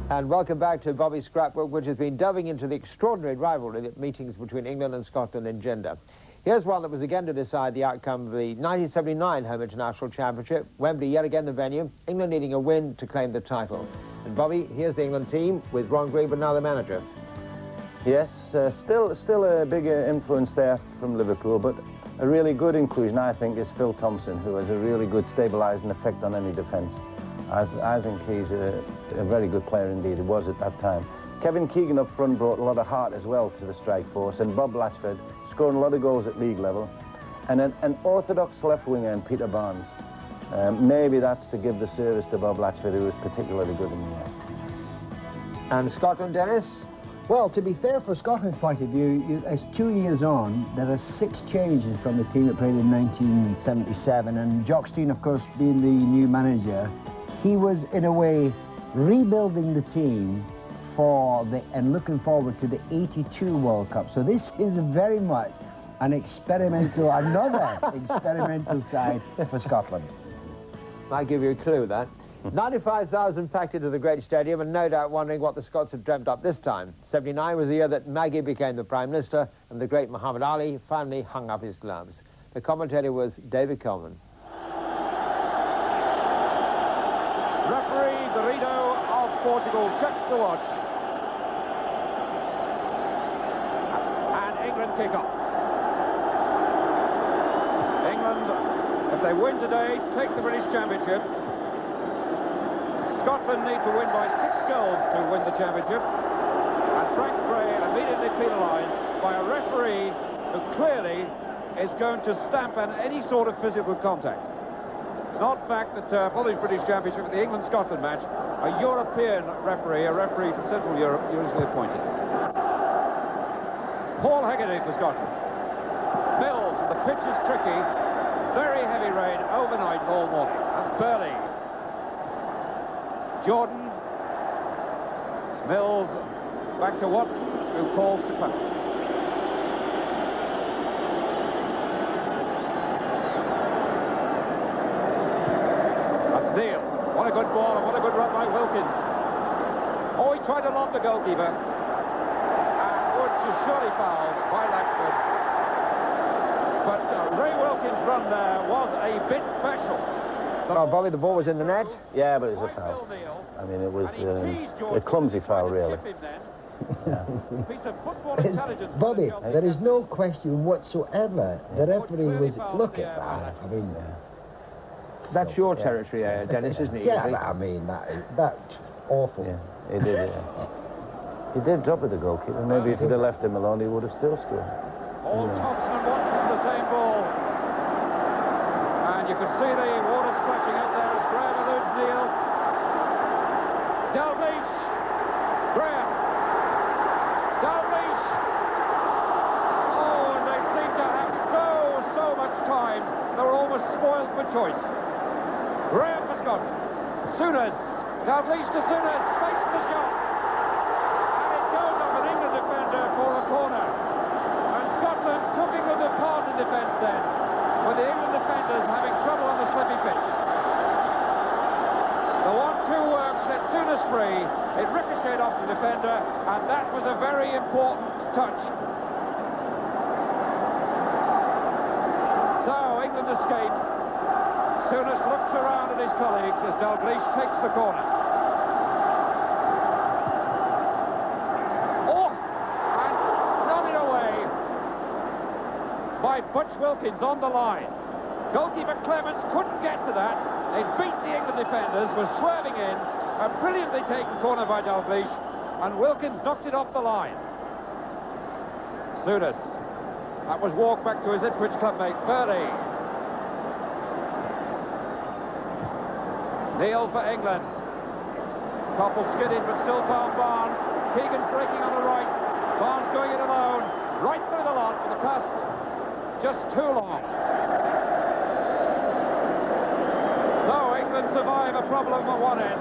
And welcome back to Bobby's Scrapbook, which has been delving into the extraordinary rivalry that meetings between England and Scotland engender. Here's one that was again to decide the outcome of the 1979 Home International Championship. Wembley yet again the venue, England needing a win to claim the title. And Bobby, here's the England team with Ron Green, but now the manager. Yes, still a big influence there from Liverpool, but a really good inclusion, I think, is Phil Thompson, who has a really good stabilising effect on any defence. I think he's a very good player indeed. He was at that time. Kevin Keegan up front brought a lot of heart as well to the strike force, and Bob Latchford scoring a lot of goals at league level. And an orthodox left winger in Peter Barnes. Maybe that's to give the service to Bob Latchford, who was particularly good in the air. And Scotland, Dennis? Well, to be fair, for Scotland's point of view, as 2 years on, there are 6 changes from the team that played in 1977, and Jock Stein, of course, being the new manager, he was, in a way, rebuilding the team and looking forward to the 82 World Cup. So this is very much an experimental, another experimental side for Scotland. I'll give you a clue, that. 95,000 packed into the great stadium, and no doubt wondering what the Scots had dreamt up this time. 79 was the year that Maggie became the Prime Minister, and the great Muhammad Ali finally hung up his gloves. The commentator was David Coleman. Referee Dorito of Portugal checks the watch. And England kick off. England, if they win today, take the British Championship. Scotland need to win by 6 goals to win the championship. And Frank Gray immediately penalised by a referee who clearly is going to stamp on any sort of physical contact. It's not fact that for the British Championship at the England-Scotland match, a European referee, a referee from Central Europe, usually appointed. Paul Hegarty for Scotland. Mills, the pitch is tricky. Very heavy rain overnight all morning. That's Burley. Jordan. Mills back to Watson, who calls to Clements. That's Neil. What a good ball and what a good run by Wilkins. Oh, he tried to lob the goalkeeper. And would surely foul by Latchford. But Ray Wilkins' run there was a bit special. Oh, Bobby, the ball was in the net. Yeah, but it was a foul. I mean, it was a clumsy foul, really. Yeah. Bobby, there is no question whatsoever. The referee was, look at that. I mean, that's your territory, Dennis, isn't it? Yeah, I mean, that's awful. Yeah, he did. He did drop with the goalkeeper. Maybe if he'd have left him alone, he would have still scored. All Thompson and Watson the same ball. And you can see the water splashing out there as Graham eludes Neil. Dalglish. Graham. Dalglish. Oh, and they seem to have so much time. They were almost spoiled for choice. Graham for Scotland. Souness. Dalglish to Souness. Space for the shot. And it goes up an England defender for a corner. And Scotland took England apart in defence then, with the England defenders having trouble on the slippy pitch. The 1-2 work set Souness free. It ricocheted off the defender, and that was a very important touch. So England escape. Souness looks around at his colleagues as Dalglish takes the corner. Oh! And nodded away by Butch Wilkins on the line. Goalkeeper Clements couldn't get to that. They beat the England defenders, was swerving in. A brilliantly taken corner by Dalglish, and Wilkins knocked it off the line. Souness. That was walked back to his Ipswich clubmate, Burley. Neil for England. Koppel skidded, but still found Barnes. Keegan breaking on the right. Barnes going it alone. Right through the lot, but the pass just too long. So England survive a problem at one end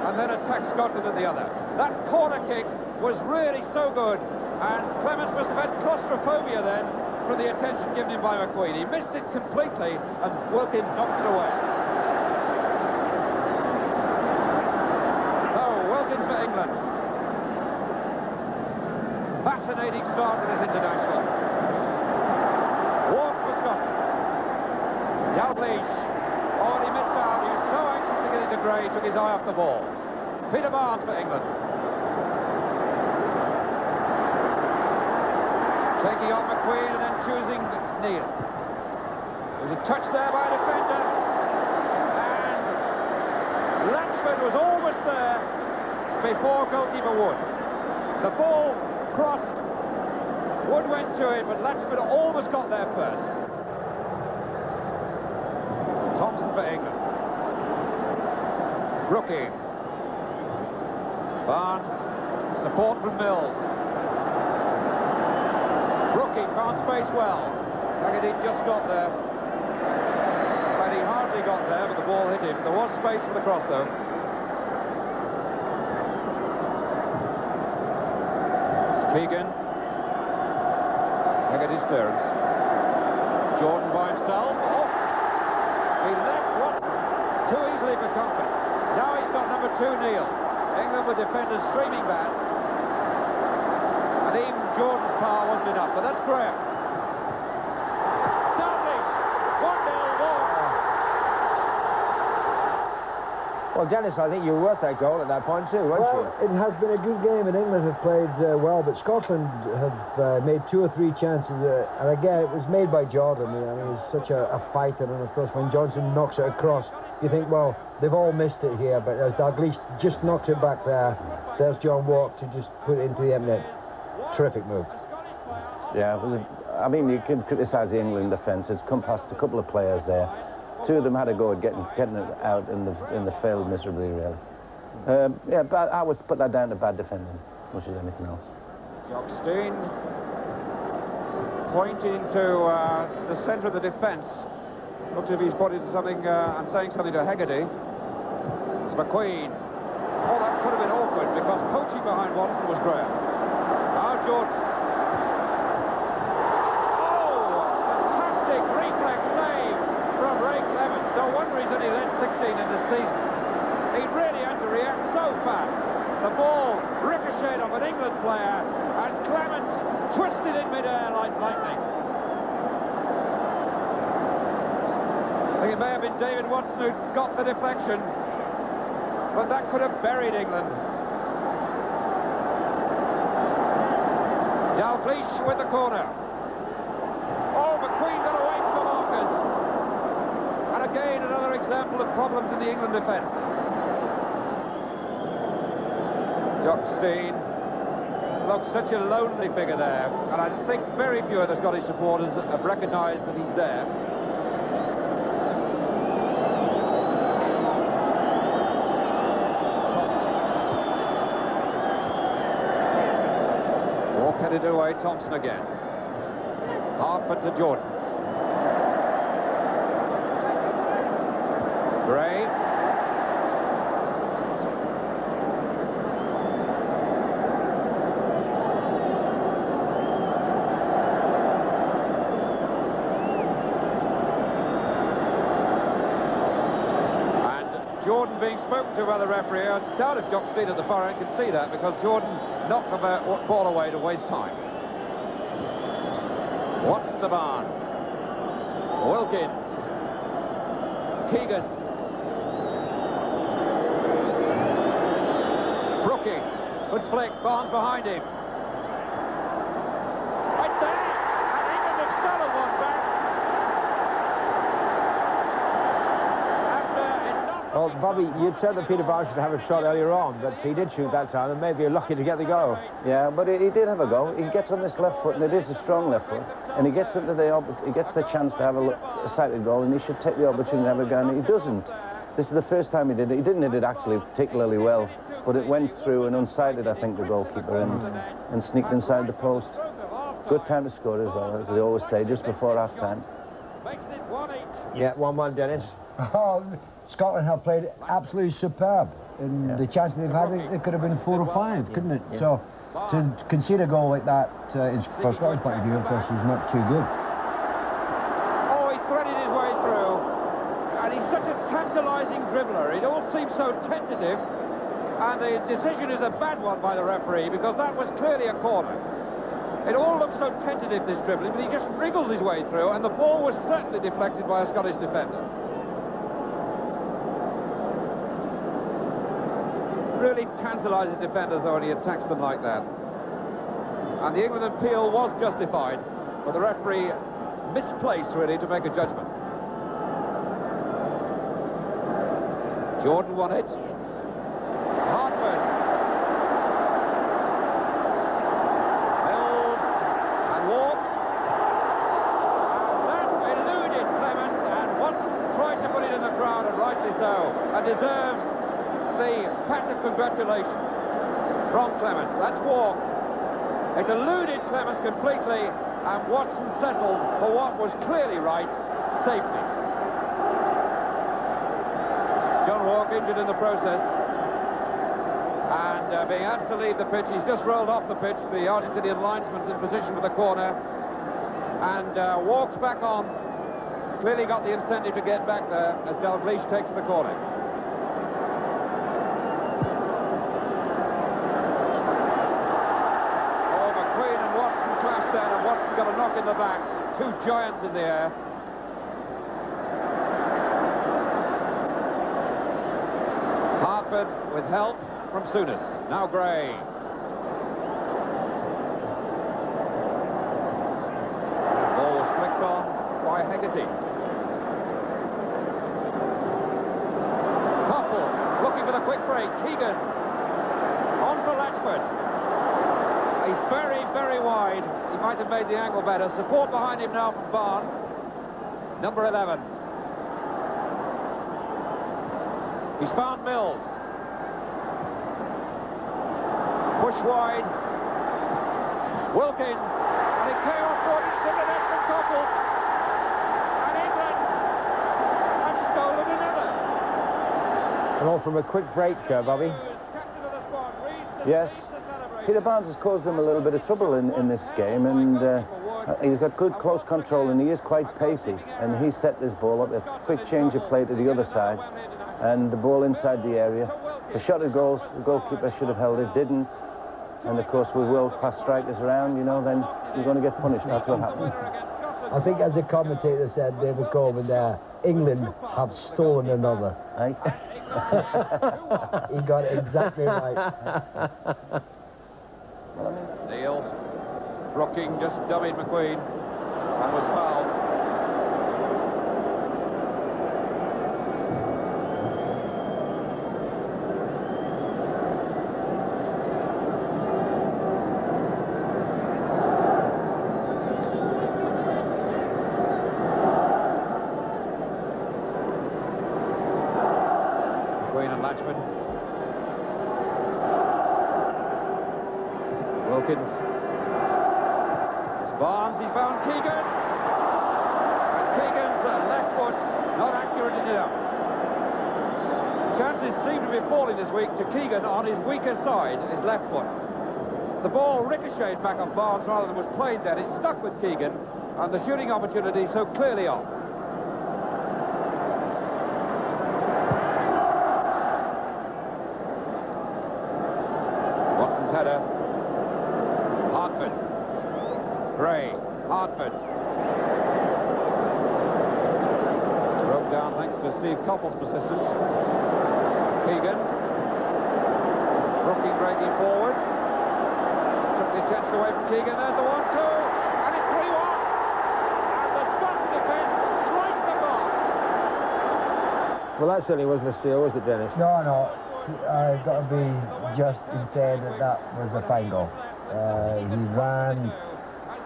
and then attack Scotland at the other. That corner kick was really so good, and Clements must have had claustrophobia then from the attention given him by McQueen. He missed it completely, and Wilkins knocked it away. So Wilkins for England. Fascinating start to this international. Walk for Scotland. Dalglish. Oh, he missed out. He was so anxious to get into Gray, took his eye off the ball. Peter Barnes for England. Taking on McQueen and then choosing Neil. There was a touch there by a defender. And Latchford was almost there before goalkeeper Wood. The ball crossed. Wood went to it, but Latchford almost got there first. Thompson for England. Rookie. Barnes. Support from Mills. Rookie found space well. Haggerty just got there. But he hardly got there, but the ball hit him. There was space for the cross, though. It's Keegan. Haggerty's clearance. Jordan by himself. Oh! He left one too easily for comfort. Now he's got number 2, Neil. England with defenders streaming back. And even Jordan's power wasn't enough, but that's Graham. Dalglish, 1-0 Wolves. Well, Dennis, I think you were worth that goal at that point too, weren't Well, it has been a good game, and England have played well, but Scotland have made 2 or 3 chances, and again, it was made by Jordan. I mean, he's such a fighter, and of course, when Johnson knocks it across, you think, well, they've all missed it here, but as Dalglish just knocks it back there, there's John Walk to just put it into the empty net. Terrific move. Yeah, well, I mean, you can criticise the England defence. It's come past a couple of players there. 2 of them had a go at getting it out, and the failed miserably, really. Yeah, but I would put that down to bad defending, much as anything else. Jobstein pointing to the centre of the defence. Looks as if he's pointing to something and saying something to Haggerty. It's McQueen. Oh, that could have been awkward because poaching behind Watson was Graham. Now Jordan. Oh, fantastic reflex save from Ray Clements. No wonder he's only led 16 in this season. He really had to react so fast. The ball ricocheted off an England player, and Clements twisted in midair like lightning. I think it may have been David Watson who got the deflection, but that could have buried England. Dalglish with the corner. Oh, McQueen got away from the markers. And again, another example of problems in the England defence. Jobstein looks such a lonely figure there, and I think very few of the Scottish supporters have recognised that he's there. Walk headed away, Thompson again. Hartford to Jordan. Gray. Jordan being spoken to by the referee. I doubt if Jobstein at the far end can see that, because Jordan knocked the ball away to waste time. Watson to Barnes. Wilkins. Keegan. Brookie. Good flick. Barnes behind him. Right there. And England have stolen one back. Well, Bobby, you'd said that Peter Barnes should have a shot earlier on, but he did shoot that time, and maybe you're lucky to get the goal. Yeah, but he did have a go. He gets on this left foot, and it is a strong left foot, and he gets the chance to have a sighted goal, and he should take the opportunity to have a go, and he doesn't. This is the first time he did it. He didn't hit it actually particularly well, but it went through and unsighted, I think, the goalkeeper, and sneaked inside the post. Good time to score as well, as they always say, just before half-time. Yeah, 1-1, Dennis. Oh, Scotland have played absolutely superb. In the chances they've had, it could have been 4 or 5, couldn't it? Yeah. So, to concede a goal like that, from Scotland's point of view, of course, is not too good. Oh, he threaded his way through. And he's such a tantalising dribbler. It all seems so tentative. And the decision is a bad one by the referee, because that was clearly a corner. It all looks so tentative, this dribbling, but he just wriggles his way through, and the ball was certainly deflected by a Scottish defender. Really tantalises defenders, though, when he attacks them like that. And the England appeal was justified, but the referee misplaced, really, to make a judgment. Jordan won it. Hartford. Mills and Walk. And that eluded Clements, and Watson tried to put it in the crowd, and rightly so, and deserves the pat of congratulation from Clements. That's Walk. It eluded Clements completely, and Watson settled for what was clearly right, safety. John Walk injured in the process, and being asked to leave the pitch. He's just rolled off the pitch. The Argentinian linesman's in position for the corner, and Walks back on. Clearly got the incentive to get back there as Dalglish takes the corner. Oh, McQueen and Watson clashed there, and Watson got a knock in the back. Two giants in the air. Hartford with help from Souness. Now Gray. Ball was flicked on by Hegarty. Koppel looking for the quick break. Keegan on for Latchford. He's very, very wide. He might have made the angle better. Support behind him now from Barnes. Number 11. He's found Mills. Push wide. Wilkins. And it came off for it. The net from Koppel. And England have stolen another. And all from a quick break, Bobby. Captain of the squad. Yes. Peter Barnes has caused them a little bit of trouble in this game, and he's got good close control, and he is quite pacey, and he set this ball up, a quick change of play to the other side, and the ball inside the area. The shot at goals, the goalkeeper should have held it, didn't, and of course with world-class strikers around, you know, then you're going to get punished. That's what happened. I think, as the commentator said, David Coleman there, England have stolen another. Right? He got it exactly right. Neil. Brooking just dummied McQueen and was fouled. McQueen and Latchman. Wilkins. It's Barnes, he found Keegan. And Keegan's left foot not accurate enough. Chances seem to be falling this week to Keegan on his weaker side, his left foot. The ball ricocheted back on Barnes rather than was played there. It stuck with Keegan, and the shooting opportunity so clearly off. Watson's header. Hartford. Gray. Hartford. Broke down thanks to Steve Koppel's persistence. Keegan. Brooking breaking forward. Took the attention away from Keegan. There's the 1-2. And it's 3-1. And the Scottish defence sliced the ball. Well, that certainly wasn't a steal, was it, Dennis? No. I've got to be just in saying that was a fine goal.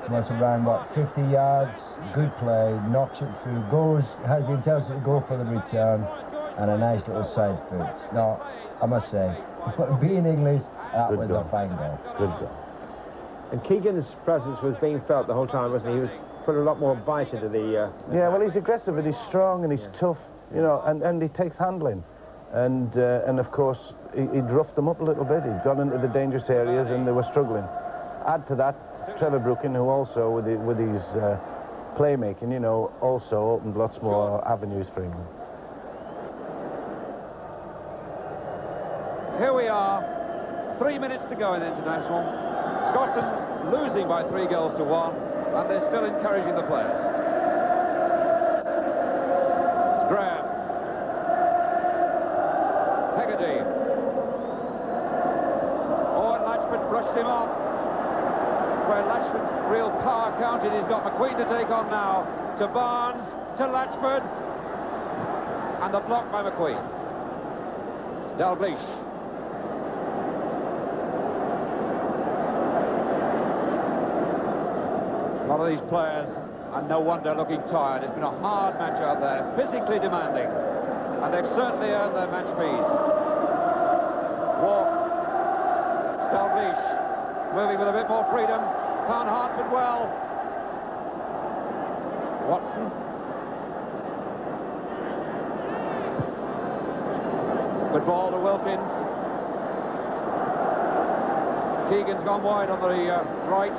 He must have ran, what, 50 yards, good play, knocks it through, has the intelligence to go for the return, and a nice little side foot. No, I must say, being English, that was a fine goal. Good goal. And Keegan's presence was being felt the whole time, wasn't he? He was put a lot more bite into the... Yeah, well, he's aggressive and he's strong and he's tough, you know, and he takes handling. And of course, he'd roughed them up a little bit. He'd gone into the dangerous areas and they were struggling. Add to that, Trevor Brooking, who also, with his playmaking, you know, also opened lots more avenues for England. Here we are, 3 minutes to go in the international. Scotland losing by 3 goals to 1, and they're still encouraging the players. Graham. Hegarty. Oh, and Latchford brushed him off. Where Latchford's real power counted, he's got McQueen to take on now. To Barnes, to Latchford. And the block by McQueen. Dalglish. A lot of these players, and no wonder, looking tired. It's been a hard match out there, physically demanding, and they've certainly earned their match fees. Walk. Dalglish moving with a bit more freedom. Found Hartford well. Watson. Good ball to Wilkins. Keegan's gone wide on the right.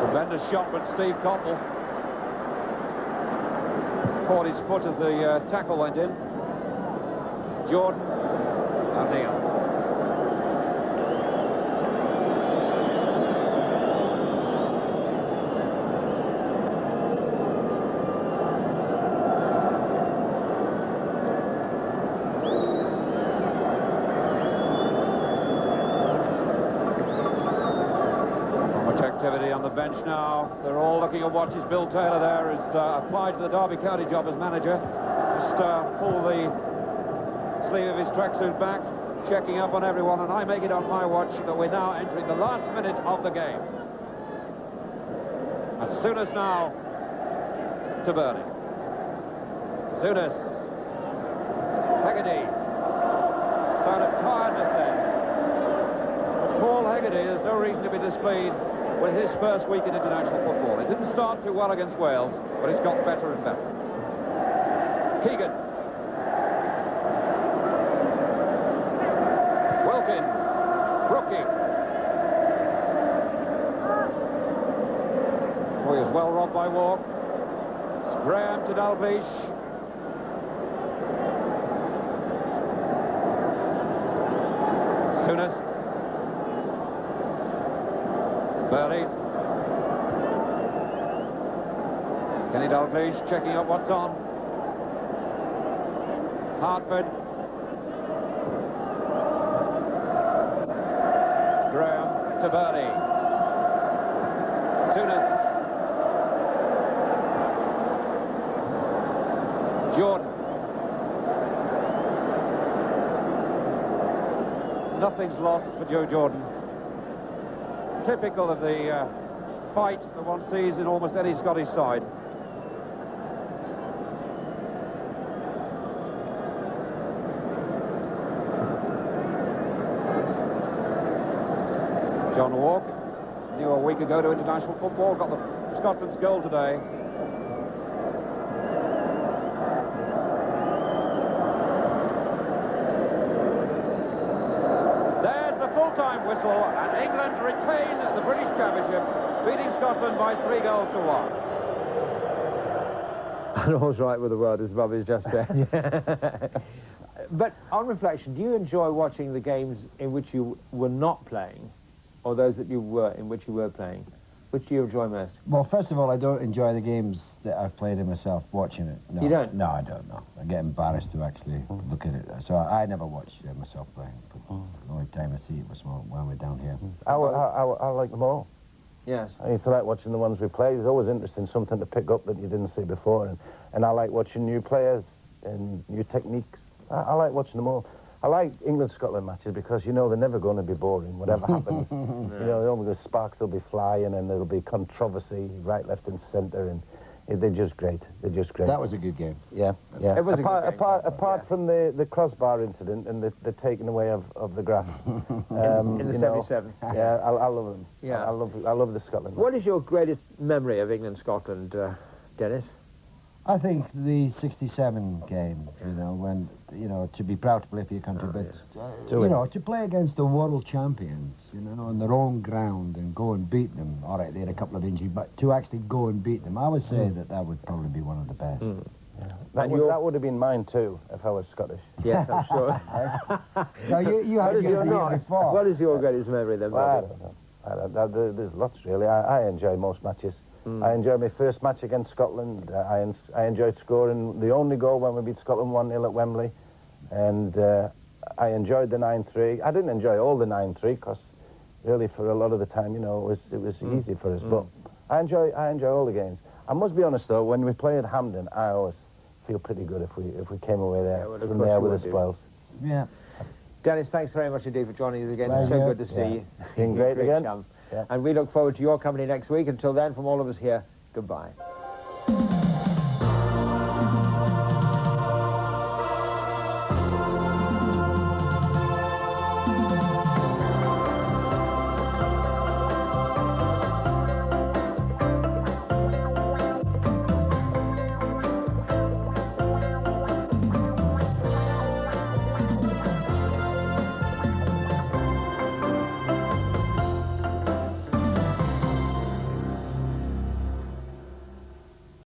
Tremendous shot from Steve Cottle. Caught his foot as the tackle went in. Jordan and Neil. Activity on the bench now. They're all looking at what is Bill Taylor there has applied to the Derby County job as manager. Just pull the sleeve of his tracksuit back, checking up on everyone, and I make it on my watch that we're now entering the last minute of the game. As soon as now to Burnley. Souness. Hegarty. Sign of tiredness there. But Paul Hegarty has no reason to be displeased with his first week in international football. It didn't start too well against Wales, but it's got better and better. Keegan. Wilkins. Brookie. Oh, he was well robbed by Walk. Graham to Dalglish. Souness. Burley. Kenny Dalglish checking up what's on. Hartford. Graham to Burley. Souness. Jordan. Nothing's lost for Joe Jordan. Typical of the fight that one sees in almost any Scottish side. John Walk, knew a week ago to international football, got the Scotland's goal today. There's the full-time whistle, and England retain the British Championship, beating Scotland by 3 goals to 1. And all's right with the world, as Bobby's just said. But on reflection, do you enjoy watching the games in which you were not playing, or those that you were, in which you were playing? Which do you enjoy most? Well, first of all, I don't enjoy the games that I've played in myself, watching it. No. You don't? No, I don't, no. I get embarrassed to actually look at it. So I never watch myself playing. But the only time I see it was when we're down here. I like them all. Yes. I used to like watching the ones we played. It's always interesting, something to pick up that you didn't see before. And I like watching new players and new techniques. I like watching them all. I like England-Scotland matches because, you know, they're never going to be boring, whatever happens. You know, the sparks will be flying and there'll be controversy right, left and centre, and they're just great. They're just great. That was a good game. Yeah, yeah. It was apart from the crossbar incident and the taking away of the grass. In the 77. Yeah, I love them. Yeah. I love the Scotland. What is your greatest memory of England-Scotland, Dennis? I think the 67 game, you know, when, you know, to be proud to play for your country, but, you know, to play against the world champions, you know, on their own ground and go and beat them. All right, they had a couple of injuries, but to actually go and beat them, I would say that would probably be one of the best. That would have been mine too, if I was Scottish. Yes, I'm sure. No, you had your year before. What is your greatest memory then, Bobby? Well, I don't know. There's lots, really. I enjoy most matches. I enjoyed my first match against Scotland. I enjoyed scoring the only goal when we beat Scotland 1-0 at Wembley. And I enjoyed the 9-3. I didn't enjoy all the 9-3, because really for a lot of the time, you know, it was easy for us. But I enjoy all the games. I must be honest, though, when we play at Hampden, I always feel pretty good if we came away there from there with the spoils. Yeah. Dennis, thanks very much indeed for joining us again. Pleasure. It's so good to see you. Been great again. Chum. Yeah. And we look forward to your company next week. Until then, from all of us here, goodbye.